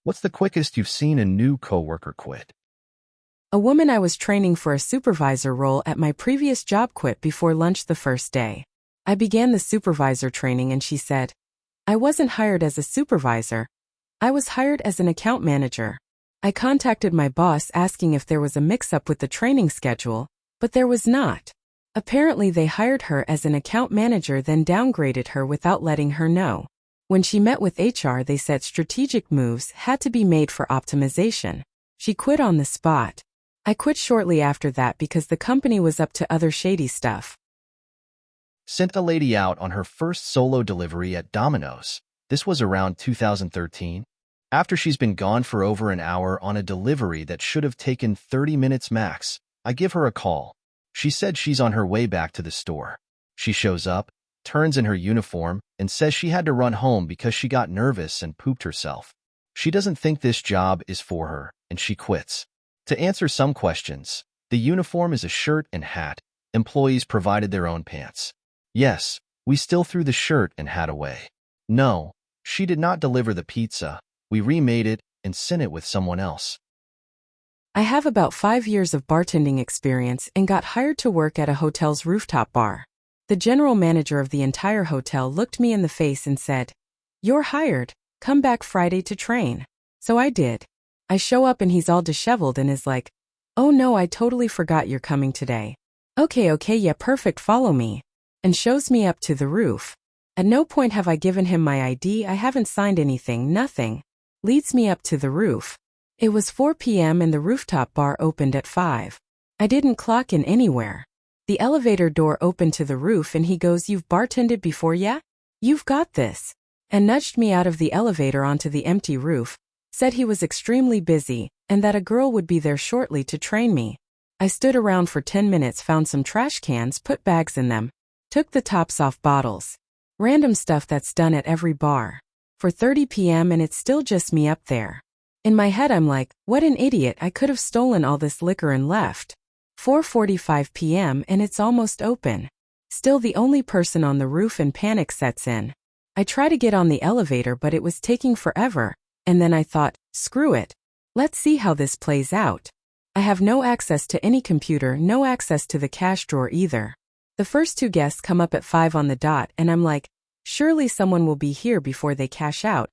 What's the quickest you've seen a new coworker quit? A woman I was training for a supervisor role at my previous job quit before lunch the first day. I began the supervisor training and she said, "I wasn't hired as a supervisor. I was hired as an account manager." I contacted my boss asking if there was a mix-up with the training schedule, but there was not. Apparently they hired her as an account manager then downgraded her without letting her know. When she met with HR, they said strategic moves had to be made for optimization. She quit on the spot. I quit shortly after that because the company was up to other shady stuff. Sent a lady out on her first solo delivery at Domino's. This was around 2013. After she's been gone for over an hour on a delivery that should have taken 30 minutes max, I give her a call. She said she's on her way back to the store. She shows up, turns in her uniform, and says she had to run home because she got nervous and pooped herself. She doesn't think this job is for her, and she quits. To answer some questions, the uniform is a shirt and hat. Employees provided their own pants. Yes, we still threw the shirt and hat away. No, she did not deliver the pizza. We remade it and sent it with someone else. I have about 5 years of bartending experience and got hired to work at a hotel's rooftop bar. The general manager of the entire hotel looked me in the face and said, "You're hired. Come back Friday to train." So I did. I show up and he's all disheveled and is like, "Oh no, I totally forgot you're coming today. Okay, yeah, perfect, follow me." And shows me up to the roof. At no point have I given him my ID, I haven't signed anything, nothing. Leads me up to the roof. It was 4 p.m. and the rooftop bar opened at 5. I didn't clock in anywhere. The elevator door opened to the roof and he goes, "You've bartended before, yeah? You've got this." And nudged me out of the elevator onto the empty roof, said he was extremely busy and that a girl would be there shortly to train me. I stood around for 10 minutes, found some trash cans, put bags in them, took the tops off bottles. Random stuff that's done at every bar. For 30 p.m. and it's still just me up there. In my head I'm like, what an idiot, I could have stolen all this liquor and left. 4:45 p.m. and it's almost open. Still the only person on the roof and panic sets in. I try to get on the elevator but it was taking forever, and then I thought, screw it. Let's see how this plays out. I have no access to any computer, no access to the cash drawer either. The first 2 guests come up at 5 on the dot and I'm like, surely someone will be here before they cash out.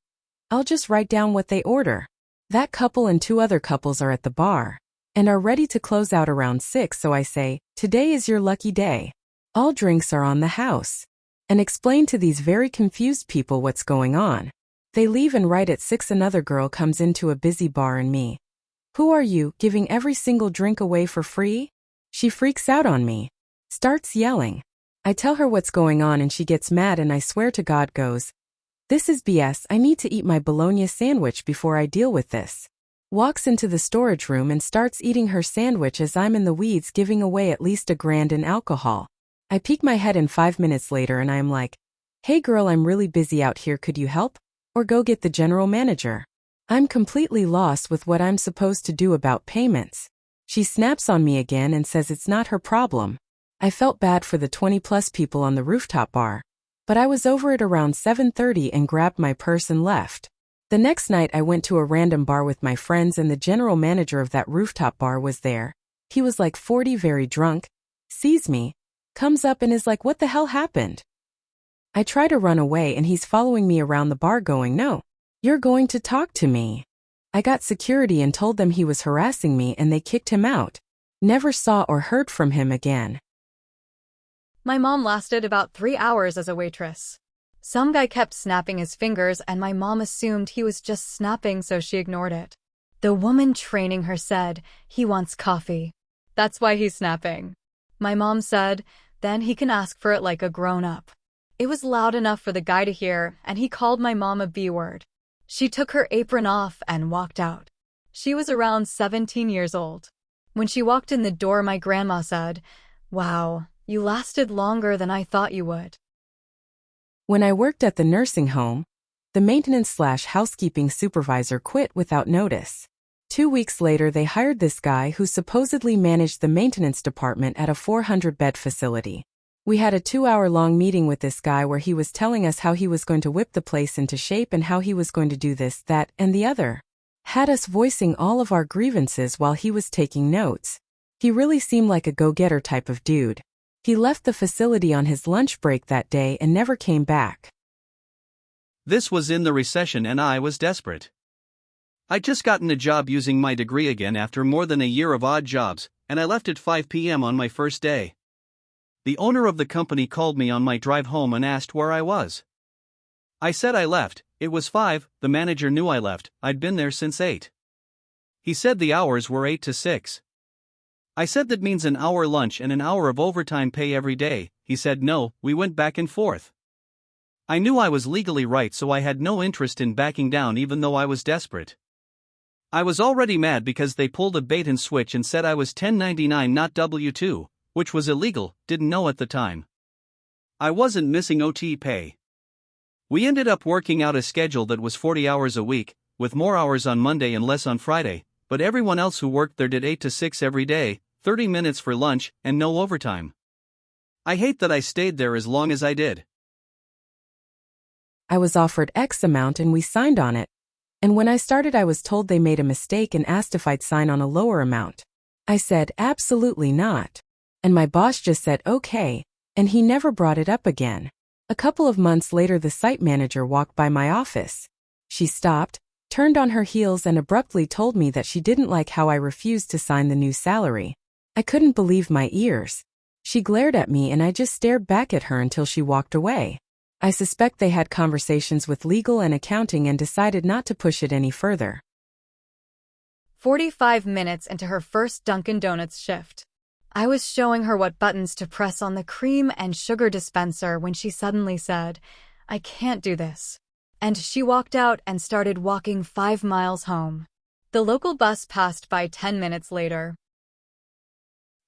I'll just write down what they order. That couple and 2 other couples are at the bar and are ready to close out around 6, so I say, "Today is your lucky day. All drinks are on the house." And explain to these very confused people what's going on. They leave and right at 6 another girl comes into a busy bar and me. "Who are you, giving every single drink away for free?" She freaks out on me. Starts yelling. I tell her what's going on and she gets mad and I swear to God goes, "This is BS, I need to eat my bologna sandwich before I deal with this." Walks into the storage room and starts eating her sandwich as I'm in the weeds giving away at least $1,000 in alcohol. I peek my head in 5 minutes later and I am like, "Hey girl, I'm really busy out here, could you help? Or go get the general manager." I'm completely lost with what I'm supposed to do about payments. She snaps on me again and says it's not her problem. I felt bad for the 20+ people on the rooftop bar, but I was over it around 7:30 and grabbed my purse and left. The next night I went to a random bar with my friends and the general manager of that rooftop bar was there. He was like 40, very drunk, sees me, comes up and is like, "What the hell happened?" I try to run away and he's following me around the bar going, "No, you're going to talk to me." I got security and told them he was harassing me and they kicked him out. Never saw or heard from him again. My mom lasted about 3 hours as a waitress. Some guy kept snapping his fingers and my mom assumed he was just snapping, so she ignored it. The woman training her said, "He wants coffee. That's why he's snapping." My mom said, "Then he can ask for it like a grown-up." It was loud enough for the guy to hear and he called my mom a B-word. She took her apron off and walked out. She was around 17 years old. When she walked in the door, my grandma said, "Wow, you lasted longer than I thought you would." When I worked at the nursing home, the maintenance/housekeeping supervisor quit without notice. 2 weeks later they hired this guy who supposedly managed the maintenance department at a 400-bed facility. We had a 2-hour-long meeting with this guy where he was telling us how he was going to whip the place into shape and how he was going to do this, that, and the other. had us voicing all of our grievances while he was taking notes. He really seemed like a go-getter type of dude. He left the facility on his lunch break that day and never came back. This was in the recession and I was desperate. I'd just gotten a job using my degree again after more than a year of odd jobs, and I left at 5 p.m. on my first day. The owner of the company called me on my drive home and asked where I was. I said I left. It was 5, the manager knew I left, I'd been there since 8. He said the hours were 8 to 6. I said that means an hour lunch and an hour of overtime pay every day. He said no, we went back and forth. I knew I was legally right, so I had no interest in backing down even though I was desperate. I was already mad because they pulled a bait and switch and said I was 1099 not W-2, which was illegal, didn't know at the time. I wasn't missing OT pay. We ended up working out a schedule that was 40 hours a week, with more hours on Monday and less on Friday, but everyone else who worked there did 8 to 6 every day, 30 minutes for lunch, and no overtime. I hate that I stayed there as long as I did. I was offered X amount and we signed on it. And when I started I was told they made a mistake and asked if I'd sign on a lower amount. I said absolutely not. And my boss just said okay, and he never brought it up again. A couple of months later the site manager walked by my office. She stopped, turned on her heels and abruptly told me that she didn't like how I refused to sign the new salary. I couldn't believe my ears. She glared at me and I just stared back at her until she walked away. I suspect they had conversations with legal and accounting and decided not to push it any further. 45 minutes into her first Dunkin' Donuts shift. I was showing her what buttons to press on the cream and sugar dispenser when she suddenly said, "I can't do this." And she walked out and started walking 5 miles home. The local bus passed by 10 minutes later.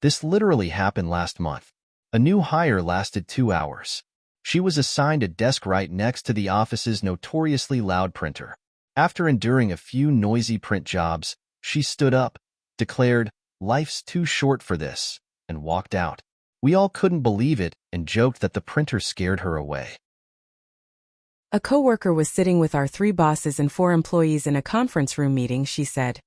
This literally happened last month. A new hire lasted 2 hours. She was assigned a desk right next to the office's notoriously loud printer. After enduring a few noisy print jobs, she stood up, declared, "Life's too short for this," and walked out. We all couldn't believe it and joked that the printer scared her away. A coworker was sitting with our 3 bosses and 4 employees in a conference room meeting. She said,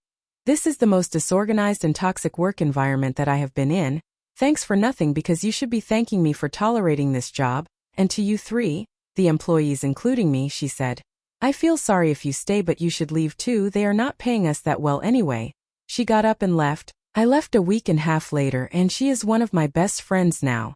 "This is the most disorganized and toxic work environment that I have been in. Thanks for nothing because you should be thanking me for tolerating this job. And to you 3, the employees including me," she said, "I feel sorry if you stay but you should leave too, they are not paying us that well anyway." She got up and left. I left a week and a half later and she is one of my best friends now.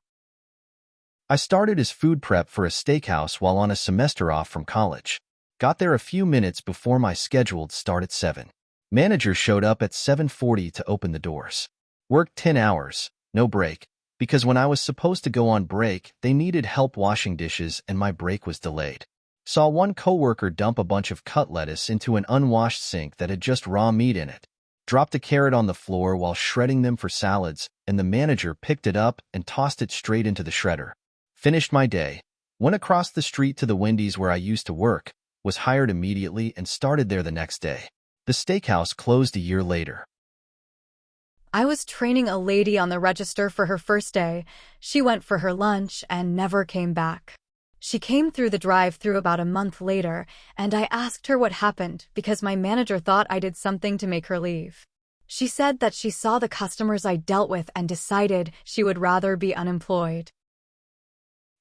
I started as food prep for a steakhouse while on a semester off from college. Got there a few minutes before my scheduled start at 7. Manager showed up at 7:40 to open the doors. Worked 10 hours, no break, because when I was supposed to go on break, they needed help washing dishes and my break was delayed. Saw one coworker dump a bunch of cut lettuce into an unwashed sink that had just raw meat in it. Dropped a carrot on the floor while shredding them for salads, and the manager picked it up and tossed it straight into the shredder. Finished my day, went across the street to the Wendy's where I used to work, was hired immediately and started there the next day. The steakhouse closed a year later. I was training a lady on the register for her first day. She went for her lunch and never came back. She came through the drive-thru about a month later, and I asked her what happened because my manager thought I did something to make her leave. She said that she saw the customers I dealt with and decided she would rather be unemployed.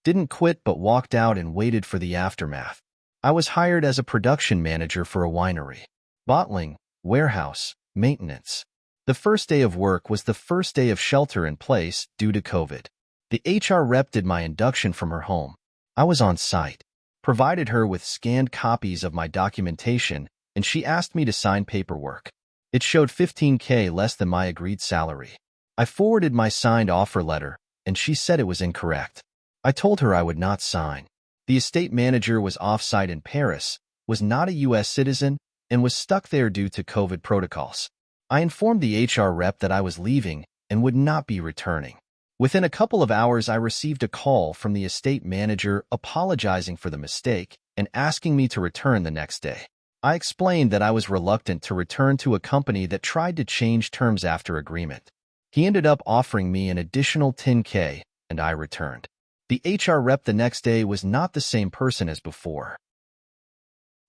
Didn't quit but walked out and waited for the aftermath. I was hired as a production manager for a winery. Bottling, warehouse, maintenance. The first day of work was the first day of shelter in place due to COVID. The HR rep did my induction from her home. I was on site, provided her with scanned copies of my documentation, and she asked me to sign paperwork. It showed $15K less than my agreed salary. I forwarded my signed offer letter, and she said it was incorrect. I told her I would not sign. The estate manager was off-site in Paris, was not a U.S. citizen, and was stuck there due to COVID protocols. I informed the HR rep that I was leaving and would not be returning. Within a couple of hours, I received a call from the estate manager apologizing for the mistake and asking me to return the next day. I explained that I was reluctant to return to a company that tried to change terms after agreement. He ended up offering me an additional $10K, and I returned. The HR rep the next day was not the same person as before.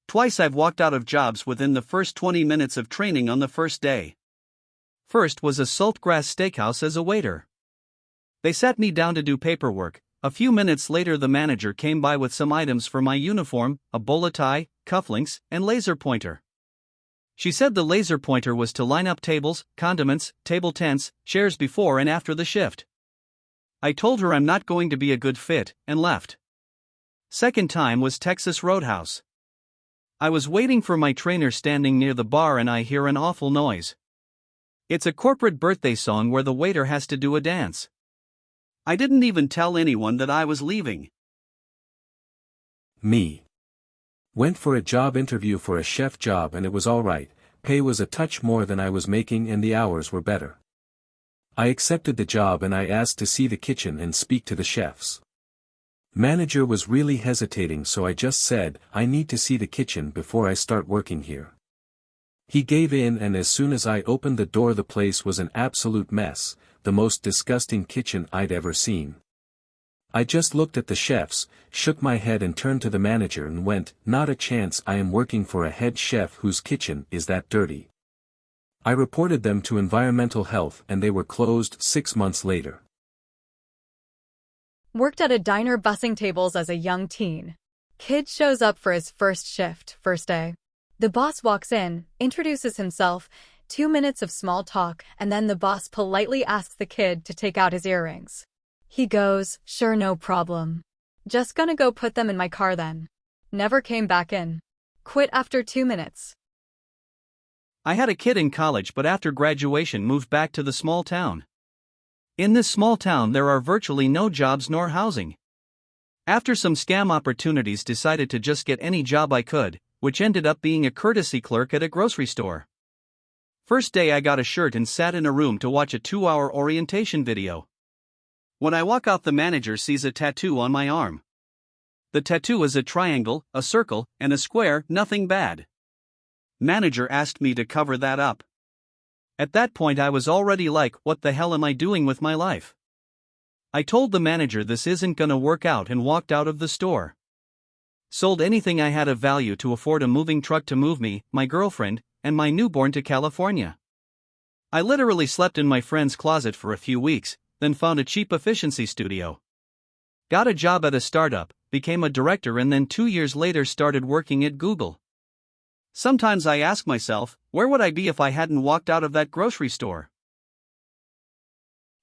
Twice I've walked out of jobs within the first 20 minutes of training on the first day. First was a Saltgrass Steakhouse as a waiter. They sat me down to do paperwork. A few minutes later the manager came by with some items for my uniform, a bowler tie, cufflinks, and laser pointer. She said the laser pointer was to line up tables, condiments, table tents, chairs before and after the shift. I told her I'm not going to be a good fit, and left. Second time was Texas Roadhouse. I was waiting for my trainer standing near the bar and I hear an awful noise. It's a corporate birthday song where the waiter has to do a dance. I didn't even tell anyone that I was leaving. Me. Went for a job interview for a chef job and it was alright, pay was a touch more than I was making and the hours were better. I accepted the job and I asked to see the kitchen and speak to the chefs. Manager was really hesitating so I just said, I need to see the kitchen before I start working here. He gave in and as soon as I opened the door the place was an absolute mess, the most disgusting kitchen I'd ever seen. I just looked at the chefs, shook my head and turned to the manager and went, not a chance, I am working for a head chef whose kitchen is that dirty. I reported them to environmental health and they were closed 6 months later. Worked at a diner bussing tables as a young teen. Kid shows up for his first shift, first day. The boss walks in, introduces himself, 2 minutes of small talk, and then the boss politely asks the kid to take out his earrings. He goes, sure, no problem. Just gonna go put them in my car then. Never came back in. Quit after 2 minutes. I had a kid in college but after graduation moved back to the small town. In this small town there are virtually no jobs nor housing. After some scam opportunities decided to just get any job I could, which ended up being a courtesy clerk at a grocery store. First day I got a shirt and sat in a room to watch a 2-hour orientation video. When I walk out the manager sees a tattoo on my arm. The tattoo is a triangle, a circle, and a square, nothing bad. Manager asked me to cover that up. At that point I was already like, what the hell am I doing with my life? I told the manager this isn't gonna work out and walked out of the store. Sold anything I had of value to afford a moving truck to move me, my girlfriend, and my newborn to California. I literally slept in my friend's closet for a few weeks, then found a cheap efficiency studio. Got a job at a startup, became a director and then 2 years later started working at Google. Sometimes I ask myself, where would I be if I hadn't walked out of that grocery store?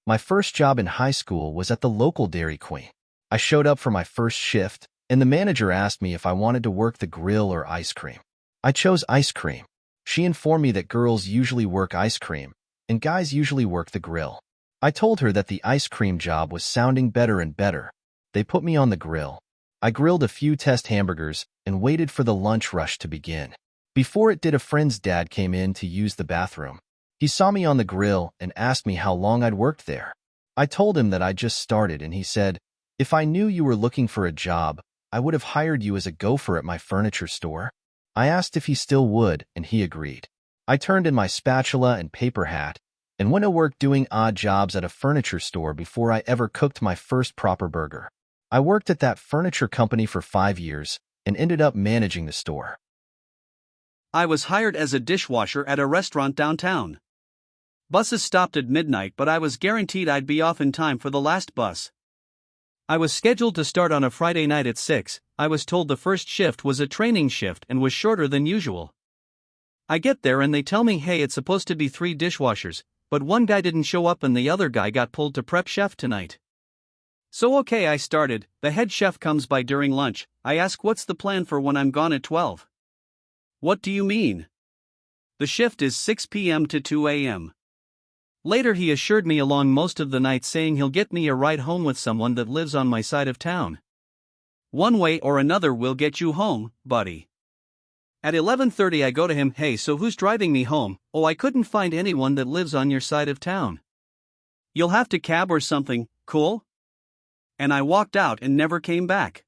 My first job in high school was at the local Dairy Queen. I showed up for my first shift, and the manager asked me if I wanted to work the grill or ice cream. I chose ice cream. She informed me that girls usually work ice cream, and guys usually work the grill. I told her that the ice cream job was sounding better and better. They put me on the grill. I grilled a few test hamburgers and waited for the lunch rush to begin. Before it did, a friend's dad came in to use the bathroom. He saw me on the grill and asked me how long I'd worked there. I told him that I just started and he said, if I knew you were looking for a job, I would have hired you as a gopher at my furniture store. I asked if he still would and he agreed. I turned in my spatula and paper hat and went to work doing odd jobs at a furniture store before I ever cooked my first proper burger. I worked at that furniture company for 5 years and ended up managing the store. I was hired as a dishwasher at a restaurant downtown. Buses stopped at midnight but I was guaranteed I'd be off in time for the last bus. I was scheduled to start on a Friday night at 6. I was told the first shift was a training shift and was shorter than usual. I get there and they tell me, hey, it's supposed to be 3 dishwashers, but one guy didn't show up and the other guy got pulled to prep chef tonight. So okay, I started. The head chef comes by during lunch. I ask what's the plan for when I'm gone at 12. What do you mean? The shift is 6 p.m. to 2 a.m. Later he assured me along most of the night saying he'll get me a ride home with someone that lives on my side of town. One way or another we'll get you home, buddy. At 11:30 I go to him, hey, so who's driving me home? Oh, I couldn't find anyone that lives on your side of town. You'll have to cab or something, cool? And I walked out and never came back.